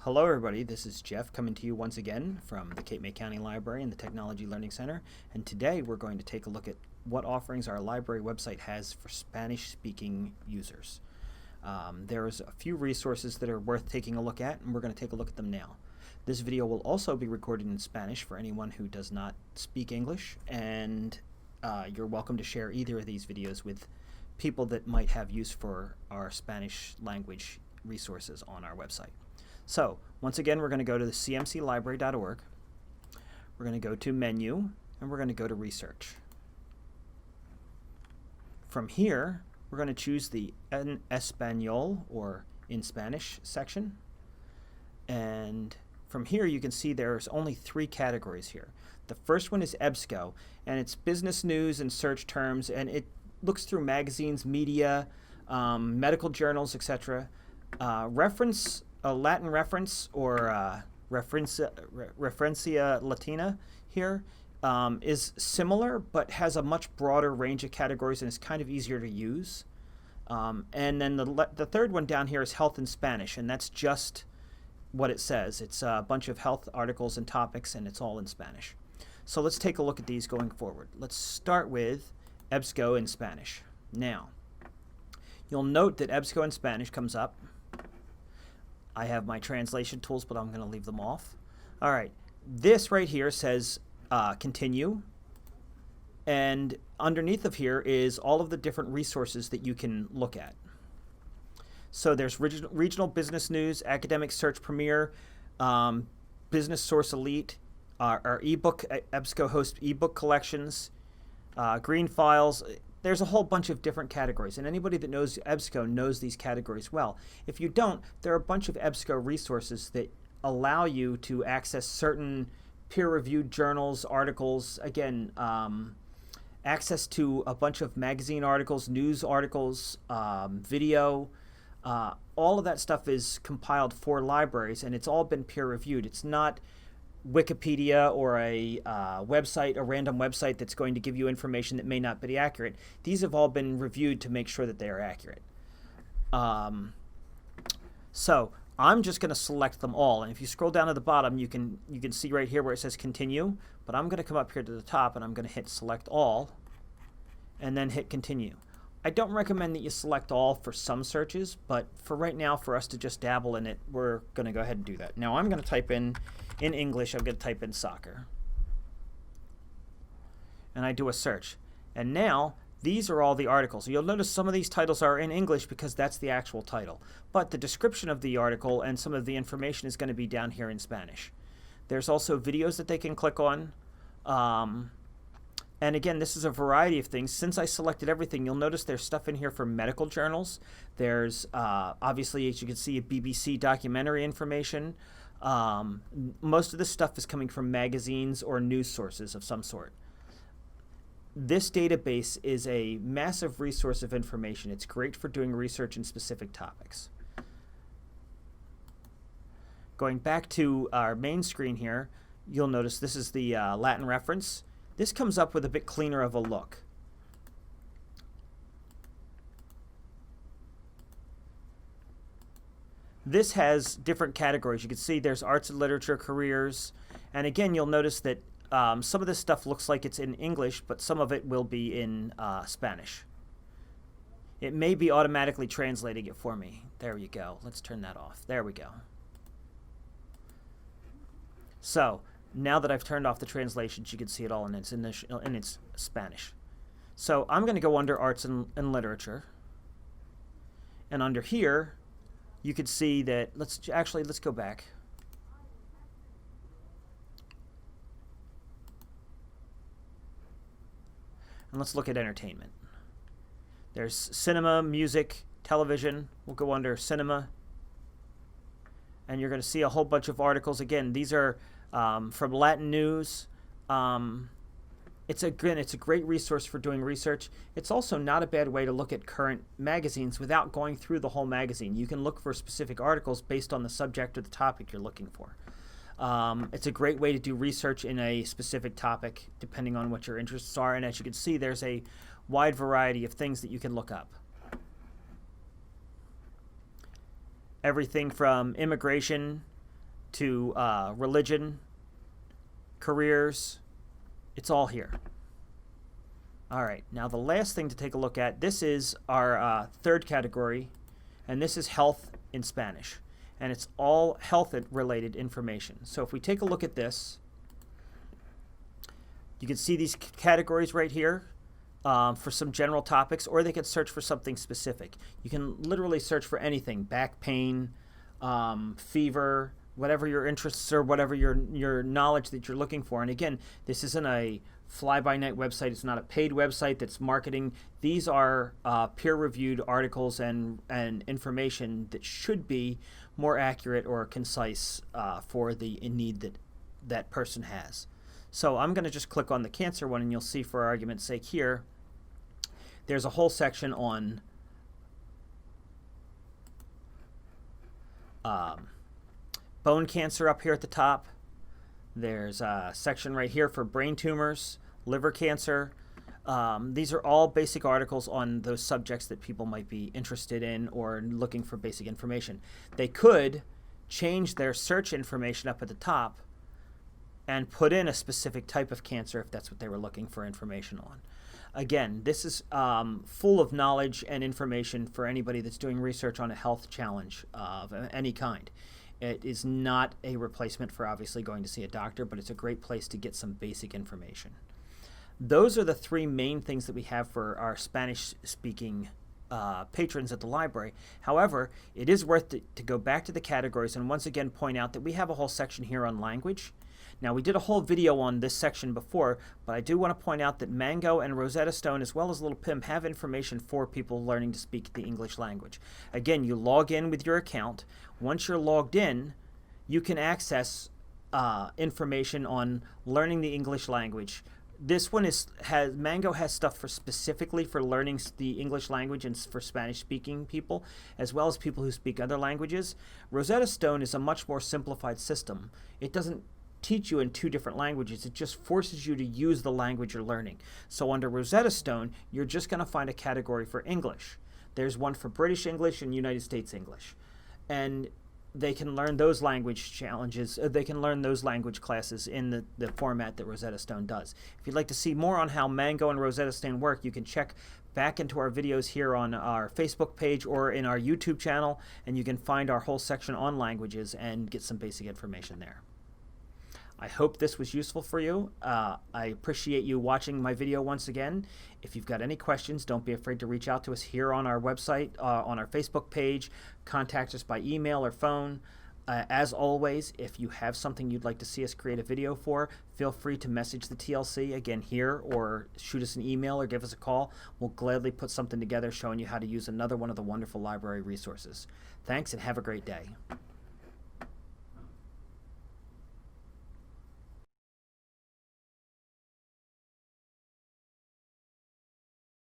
Hello everybody, this is Jeff coming to you once again from the Cape May County Library and the Technology Learning Center, and today we're going to take a look at what offerings our library website has for Spanish-speaking users. There's a few resources that are worth taking a look at, and we're going to take a look at them now. This video will also be recorded in Spanish for anyone who does not speak English, and you're welcome to share either of these videos with people that might have use for our Spanish language resources on our website. So, once again, we're going to go to the cmclibrary.org. We're going to go to Menu, and we're going to go to Research. From here, we're going to choose the En Español, or in Spanish, section. And from here, you can see there's only 3 categories here. The first one is Ebsco, and it's business news and search terms, and it looks through magazines, media, medical journals, etc. A Latin reference, or referencia latina here, is similar but has a much broader range of categories and is kind of easier to use. And then the third one down here is health in Spanish, and that's just what it says. It's a bunch of health articles and topics, and it's all in Spanish. So let's take a look at these going forward. Let's start with Ebsco in Spanish. Now, you'll note that Ebsco in Spanish comes up. I have my translation tools, but I'm going to leave them off. All right, this right here says continue, and underneath of here is all of the different resources that you can look at. So there's regional business news, academic search premier, business source elite, our ebook, Ebsco hosts ebook collections, green files. There's a whole bunch of different categories, and anybody that knows Ebsco knows these categories well. If you don't, there are a bunch of Ebsco resources that allow you to access certain peer-reviewed journals, articles, again, access to a bunch of magazine articles, news articles, video. All of that stuff is compiled for libraries, and it's all been peer-reviewed. It's not Wikipedia or a website, a random website that's going to give you information that may not be accurate. These have all been reviewed to make sure that they are accurate. So I'm just going to select them all, and if you scroll down to the bottom, you can see right here where it says continue, but I'm going to come up here to the top and I'm going to hit select all and then hit continue. I don't recommend that you select all for some searches, but for right now, for us to just dabble in it, we're going to go ahead and do that. Now I'm going to type in English, I'm going to type in soccer. And I do a search. And now, these are all the articles. You'll notice some of these titles are in English because that's the actual title. But the description of the article and some of the information is going to be down here in Spanish. There's also videos that they can click on. And again, this is a variety of things. Since I selected everything, you'll notice there's stuff in here for medical journals. There's, obviously, as you can see, BBC documentary information. Most of this stuff is coming from magazines or news sources of some sort. This database is a massive resource of information. It's great for doing research in specific topics. Going back to our main screen here, you'll notice this is the Latin reference. This comes up with a bit cleaner of a look. This has different categories. You can see there's arts and literature, careers, and again, you'll notice that some of this stuff looks like it's in English, but some of it will be in Spanish. It may be automatically translating it for me. There you go. Let's turn that off. There we go. So, now that I've turned off the translations, you can see it all in its Spanish. So I'm going to go under Arts and Literature. And under here, you can see that, let's go back. And let's look at entertainment. There's cinema, music, television. We'll go under cinema. And you're going to see a whole bunch of articles. Again, these are from Latin news. It's a great resource for doing research. It's also not a bad way to look at current magazines without going through the whole magazine. You can look for specific articles based on the subject or the topic you're looking for. It's a great way to do research in a specific topic depending on what your interests are. And as you can see, there's a wide variety of things that you can look up. Everything from immigration, to religion, careers. It's all here. All right, now the last thing to take a look at, this is our third category, and this is health in Spanish. And it's all health-related information. So if we take a look at this, you can see these categories right here for some general topics, or they can search for something specific. You can literally search for anything: back pain, fever, whatever your interests or whatever your knowledge that you're looking for. And again, this isn't a fly-by-night website. It's not a paid website that's marketing. These are peer-reviewed articles and information that should be more accurate or concise for the need that person has. So I'm going to just click on the cancer one, and you'll see, for argument's sake here, there's a whole section on bone cancer up here at the top. There's a section right here for brain tumors, liver cancer. These are all basic articles on those subjects that people might be interested in or looking for basic information. They could change their search information up at the top and put in a specific type of cancer if that's what they were looking for information on. Again, this is full of knowledge and information for anybody that's doing research on a health challenge of any kind. It is not a replacement for obviously going to see a doctor, but it's a great place to get some basic information. Those are the three main things that we have for our Spanish-speaking patrons at the library. However, it is worth to go back to the categories and once again point out that we have a whole section here on language. Now, we did a whole video on this section before, but I do want to point out that Mango and Rosetta Stone, as well as Little Pim, have information for people learning to speak the English language. Again, you log in with your account. Once you're logged in, you can access information on learning the English language. This one Mango has stuff specifically for learning the English language and for Spanish-speaking people, as well as people who speak other languages. Rosetta Stone is a much more simplified system. It doesn't teach you in two different languages. It just forces you to use the language you're learning. So under Rosetta Stone, you're just going to find a category for English. There's one for British English and United States English. And they can learn those language challenges, they can learn those language classes in the format that Rosetta Stone does. If you'd like to see more on how Mango and Rosetta Stone work, you can check back into our videos here on our Facebook page or in our YouTube channel, and you can find our whole section on languages and get some basic information there. I hope this was useful for you. I appreciate you watching my video once again. If you've got any questions, don't be afraid to reach out to us here on our website, on our Facebook page. Contact us by email or phone. As always, if you have something you'd like to see us create a video for, feel free to message the TLC again here, or shoot us an email or give us a call. We'll gladly put something together showing you how to use another one of the wonderful library resources. Thanks, and have a great day.